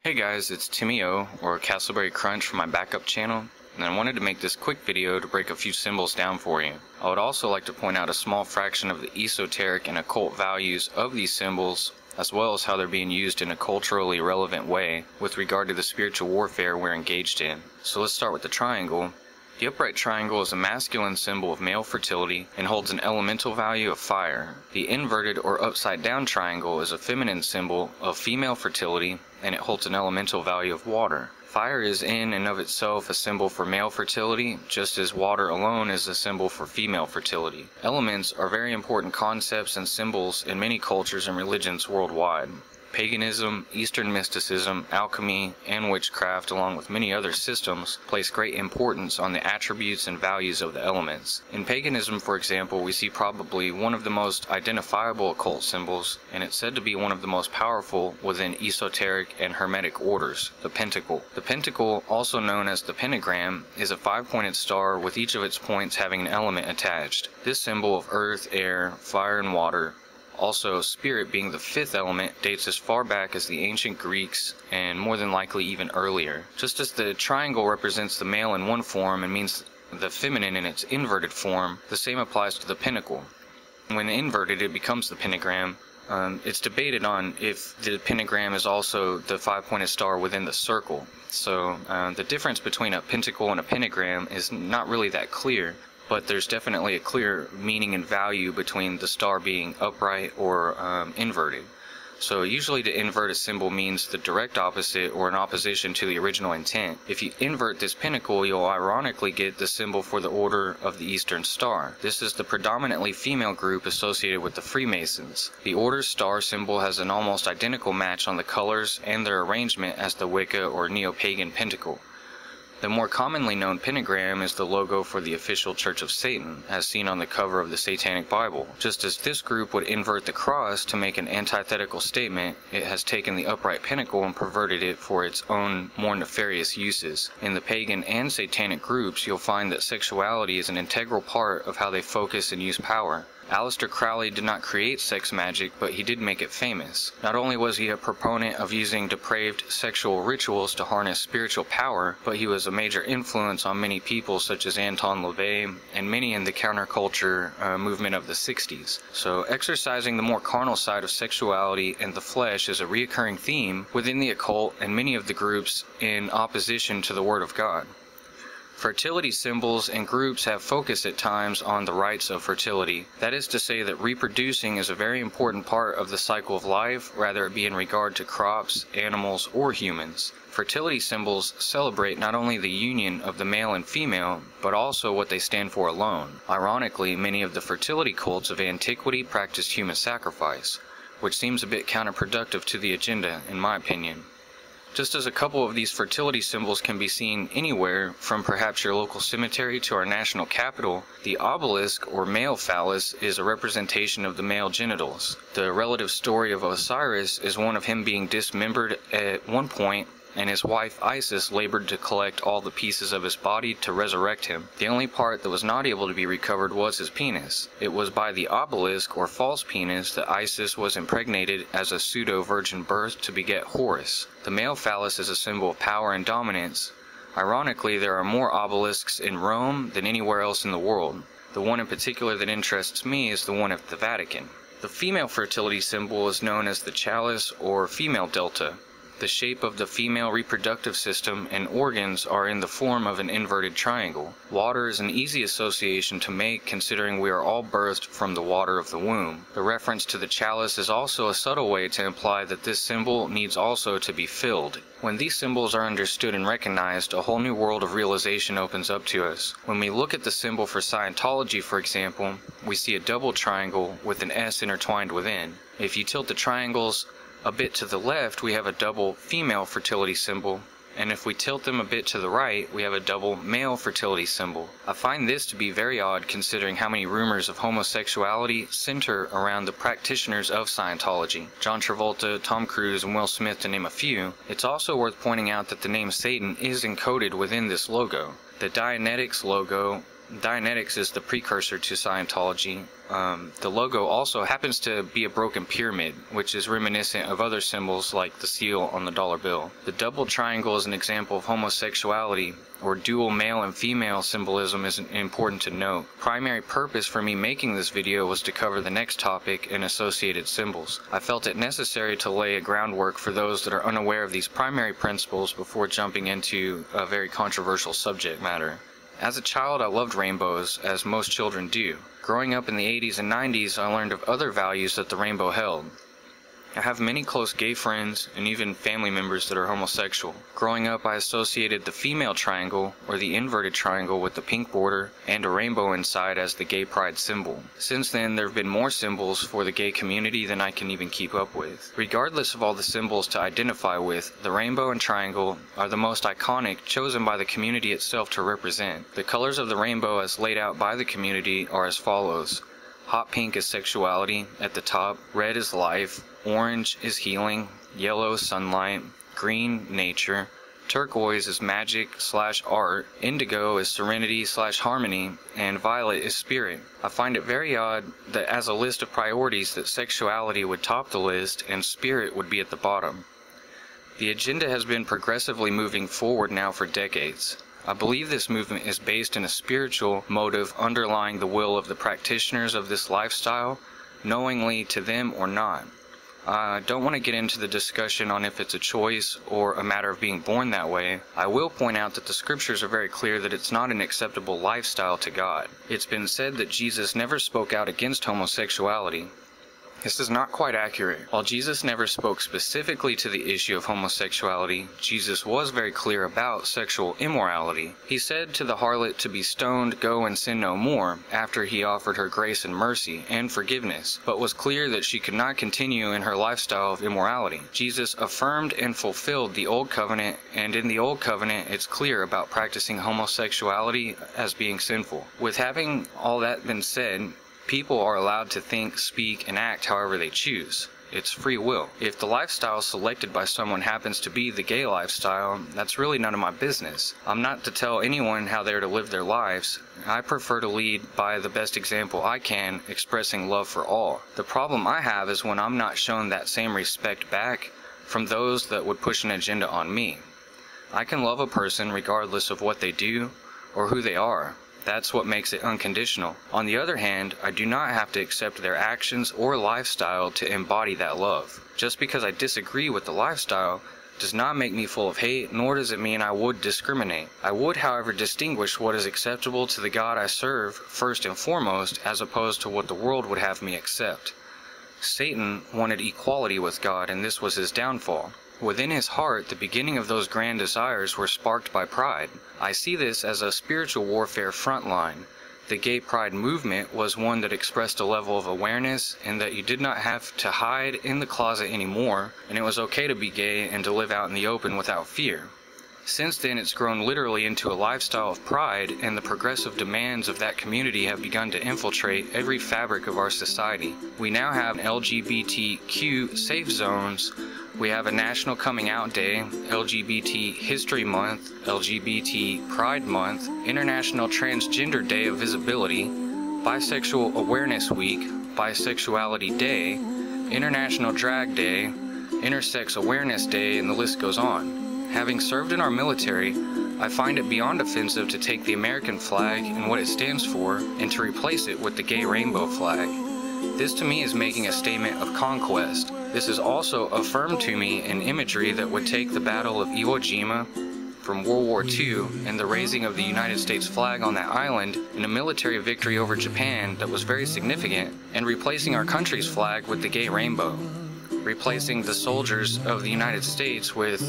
Hey guys, it's Timmy O, or Castleberry Crunch from my backup channel, and I wanted to make this quick video to break a few symbols down for you. I would also like to point out a small fraction of the esoteric and occult values of these symbols, as well as how they're being used in a culturally relevant way with regard to the spiritual warfare we're engaged in. So let's start with the triangle. The upright triangle is a masculine symbol of male fertility and holds an elemental value of fire. The inverted or upside down triangle is a feminine symbol of female fertility and it holds an elemental value of water. Fire is in and of itself a symbol for male fertility, just as water alone is a symbol for female fertility. Elements are very important concepts and symbols in many cultures and religions worldwide. Paganism, Eastern mysticism, alchemy, and witchcraft, along with many other systems, place great importance on the attributes and values of the elements. In paganism, for example, we see probably one of the most identifiable occult symbols, and it's said to be one of the most powerful within esoteric and hermetic orders, the pentacle. The pentacle, also known as the pentagram, is a five-pointed star with each of its points having an element attached. This symbol of earth, air, fire, and water, also spirit being the fifth element, dates as far back as the ancient Greeks and more than likely even earlier. Just as the triangle represents the male in one form and means the feminine in its inverted form, the same applies to the pentacle. When inverted, it becomes the pentagram. It's debated on if the pentagram is also the five-pointed star within the circle. So the difference between a pentacle and a pentagram is not really that clear. But there's definitely a clear meaning and value between the star being upright or inverted. So usually to invert a symbol means the direct opposite or an opposition to the original intent. If you invert this pinnacle, you'll ironically get the symbol for the Order of the Eastern Star. This is the predominantly female group associated with the Freemasons. The Order's star symbol has an almost identical match on the colors and their arrangement as the Wicca or Neo-Pagan pentacle. The more commonly known pentagram is the logo for the official Church of Satan, as seen on the cover of the Satanic Bible. Just as this group would invert the cross to make an antithetical statement, it has taken the upright pinnacle and perverted it for its own more nefarious uses. In the pagan and satanic groups, you'll find that sexuality is an integral part of how they focus and use power. Aleister Crowley did not create sex magic, but he did make it famous. Not only was he a proponent of using depraved sexual rituals to harness spiritual power, but he was a major influence on many people such as Anton LaVey and many in the counterculture movement of the 60s. So exercising the more carnal side of sexuality and the flesh is a recurring theme within the occult and many of the groups in opposition to the Word of God. Fertility symbols and groups have focused at times on the rites of fertility. That is to say that reproducing is a very important part of the cycle of life, whether it be in regard to crops, animals, or humans. Fertility symbols celebrate not only the union of the male and female, but also what they stand for alone. Ironically, many of the fertility cults of antiquity practiced human sacrifice, which seems a bit counterproductive to the agenda, in my opinion. Just as a couple of these fertility symbols can be seen anywhere, from perhaps your local cemetery to our national capital, the obelisk or male phallus is a representation of the male genitals. The relative story of Osiris is one of him being dismembered at one point, and his wife Isis labored to collect all the pieces of his body to resurrect him. The only part that was not able to be recovered was his penis. It was by the obelisk or false penis that Isis was impregnated as a pseudo-virgin birth to beget Horus. The male phallus is a symbol of power and dominance. Ironically, there are more obelisks in Rome than anywhere else in the world. The one in particular that interests me is the one at the Vatican. The female fertility symbol is known as the chalice or female delta. The shape of the female reproductive system and organs are in the form of an inverted triangle. Water is an easy association to make considering we are all birthed from the water of the womb. The reference to the chalice is also a subtle way to imply that this symbol needs also to be filled. When these symbols are understood and recognized, a whole new world of realization opens up to us. When we look at the symbol for Scientology, for example, we see a double triangle with an S intertwined within. If you tilt the triangles a bit to the left, we have a double female fertility symbol, and if we tilt them a bit to the right, we have a double male fertility symbol. I find this to be very odd considering how many rumors of homosexuality center around the practitioners of Scientology. John Travolta, Tom Cruise, and Will Smith to name a few. It's also worth pointing out that the name Satan is encoded within this logo. The Dianetics logo Dianetics is the precursor to Scientology. The logo also happens to be a broken pyramid, which is reminiscent of other symbols like the seal on the dollar bill. The double triangle is an example of homosexuality, or dual male and female symbolism is important to note. Primary purpose for me making this video was to cover the next topic and associated symbols. I felt it necessary to lay a groundwork for those that are unaware of these primary principles before jumping into a very controversial subject matter. As a child, I loved rainbows, as most children do. Growing up in the 80s and 90s, I learned of other values that the rainbow held. I have many close gay friends and even family members that are homosexual. Growing up, I associated the female triangle, or the inverted triangle with the pink border and a rainbow inside as the gay pride symbol. Since then, there have been more symbols for the gay community than I can even keep up with. Regardless of all the symbols to identify with, the rainbow and triangle are the most iconic, chosen by the community itself to represent. The colors of the rainbow as laid out by the community are as follows. Hot pink is sexuality at the top, red is life, orange is healing, yellow sunlight, green nature, turquoise is magic/art, indigo is serenity/harmony, and violet is spirit. I find it very odd that as a list of priorities that sexuality would top the list and spirit would be at the bottom. The agenda has been progressively moving forward now for decades. I believe this movement is based in a spiritual motive underlying the will of the practitioners of this lifestyle, knowingly to them or not. I don't want to get into the discussion on if it's a choice or a matter of being born that way. I will point out that the scriptures are very clear that it's not an acceptable lifestyle to God. It's been said that Jesus never spoke out against homosexuality. This is not quite accurate. While Jesus never spoke specifically to the issue of homosexuality, Jesus was very clear about sexual immorality. He said to the harlot to be stoned, go and sin no more, after he offered her grace and mercy and forgiveness, but was clear that she could not continue in her lifestyle of immorality. Jesus affirmed and fulfilled the Old Covenant, and in the Old Covenant it's clear about practicing homosexuality as being sinful. With having all that been said, people are allowed to think, speak, and act however they choose. It's free will. If the lifestyle selected by someone happens to be the gay lifestyle, that's really none of my business. I'm not to tell anyone how they're to live their lives. I prefer to lead by the best example I can, expressing love for all. The problem I have is when I'm not shown that same respect back from those that would push an agenda on me. I can love a person regardless of what they do or who they are. That's what makes it unconditional. On the other hand, I do not have to accept their actions or lifestyle to embody that love. Just because I disagree with the lifestyle does not make me full of hate, nor does it mean I would discriminate. I would, however, distinguish what is acceptable to the God I serve first and foremost, as opposed to what the world would have me accept. Satan wanted equality with God, and this was his downfall. Within his heart, the beginning of those grand desires were sparked by pride. I see this as a spiritual warfare front line. The gay pride movement was one that expressed a level of awareness and that you did not have to hide in the closet anymore, and it was okay to be gay and to live out in the open without fear. Since then, it's grown literally into a lifestyle of pride, and the progressive demands of that community have begun to infiltrate every fabric of our society. We now have LGBTQ safe zones. We have a National Coming Out Day, LGBT History Month, LGBT Pride Month, International Transgender Day of Visibility, Bisexual Awareness Week, Bisexuality Day, International Drag Day, Intersex Awareness Day, and the list goes on. Having served in our military, I find it beyond offensive to take the American flag and what it stands for and to replace it with the gay rainbow flag. This to me is making a statement of conquest. This is also affirmed to me in imagery that would take the Battle of Iwo Jima from World War II and the raising of the United States flag on that island in a military victory over Japan that was very significant, and replacing our country's flag with the gay rainbow, replacing the soldiers of the United States with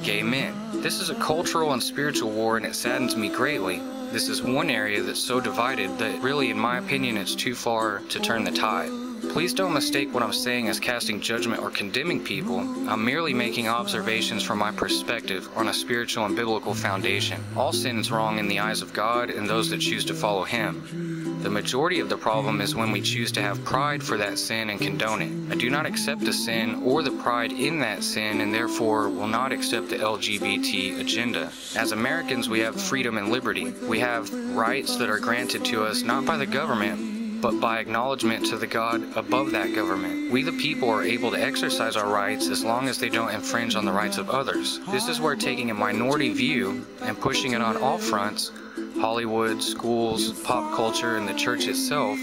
gay men. This is a cultural and spiritual war, and it saddens me greatly. This is one area that's so divided that really, in my opinion, it's too far to turn the tide. Please don't mistake what I'm saying as casting judgment or condemning people. I'm merely making observations from my perspective on a spiritual and biblical foundation. All sin is wrong in the eyes of God and those that choose to follow Him. The majority of the problem is when we choose to have pride for that sin and condone it. I do not accept the sin or the pride in that sin, and therefore will not accept the LGBT agenda. As Americans, we have freedom and liberty. We have rights that are granted to us not by the government, but by acknowledgement to the God above that government. We the people are able to exercise our rights as long as they don't infringe on the rights of others. This is where taking a minority view and pushing it on all fronts, Hollywood, schools, pop culture, and the church itself,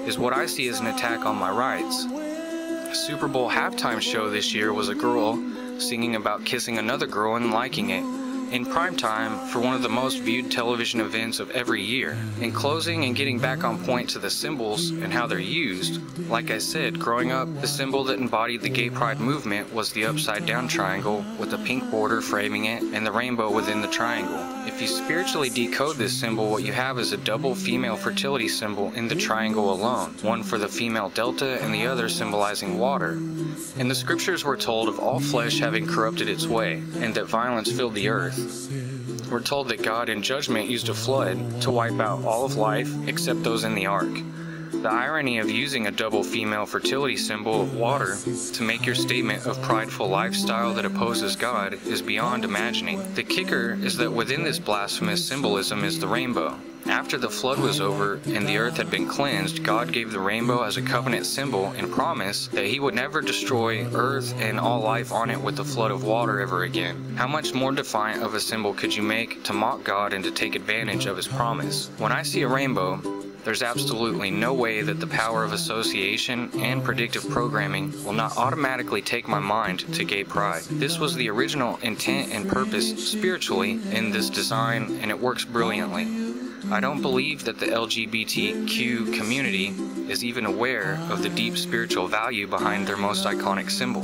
is what I see as an attack on my rights. A Super Bowl halftime show this year was a girl singing about kissing another girl and liking it in prime time for one of the most viewed television events of every year. In closing and getting back on point to the symbols and how they're used, like I said, growing up, the symbol that embodied the gay pride movement was the upside down triangle with a pink border framing it and the rainbow within the triangle. If you spiritually decode this symbol, what you have is a double female fertility symbol in the triangle alone, one for the female delta and the other symbolizing water. In the scriptures we're told of all flesh having corrupted its way, and that violence filled the earth. We're told that God in judgment used a flood to wipe out all of life except those in the ark. The irony of using a double female fertility symbol of water to make your statement of prideful lifestyle that opposes God is beyond imagining. The kicker is that within this blasphemous symbolism is the rainbow. After the flood was over and the earth had been cleansed, God gave the rainbow as a covenant symbol and promised that he would never destroy earth and all life on it with a flood of water ever again. How much more defiant of a symbol could you make to mock God and to take advantage of his promise? When I see a rainbow, there's absolutely no way that the power of association and predictive programming will not automatically take my mind to gay pride. This was the original intent and purpose spiritually in this design, and it works brilliantly. I don't believe that the LGBTQ community is even aware of the deep spiritual value behind their most iconic symbol.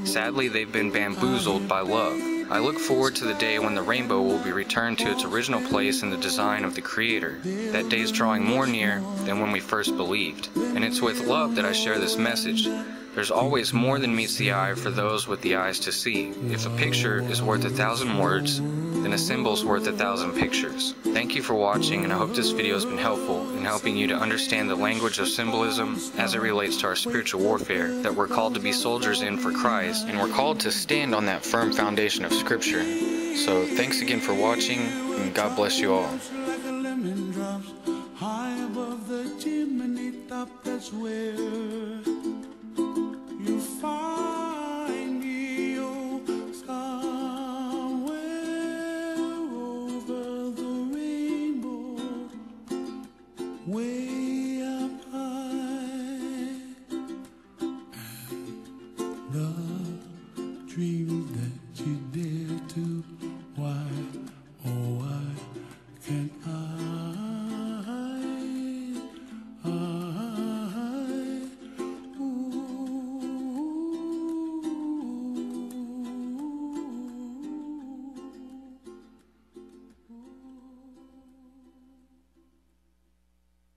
Sadly, they've been bamboozled by love. I look forward to the day when the rainbow will be returned to its original place in the design of the Creator. That day is drawing more near than when we first believed. And it's with love that I share this message. There's always more than meets the eye for those with the eyes to see. If a picture is worth 1,000 words, then a symbol's worth 1,000 pictures. Thank you for watching, and I hope this video has been helpful in helping you to understand the language of symbolism as it relates to our spiritual warfare, that we're called to be soldiers in for Christ, and we're called to stand on that firm foundation of Scripture. So thanks again for watching, and God bless you all. High above the chimney top, that's where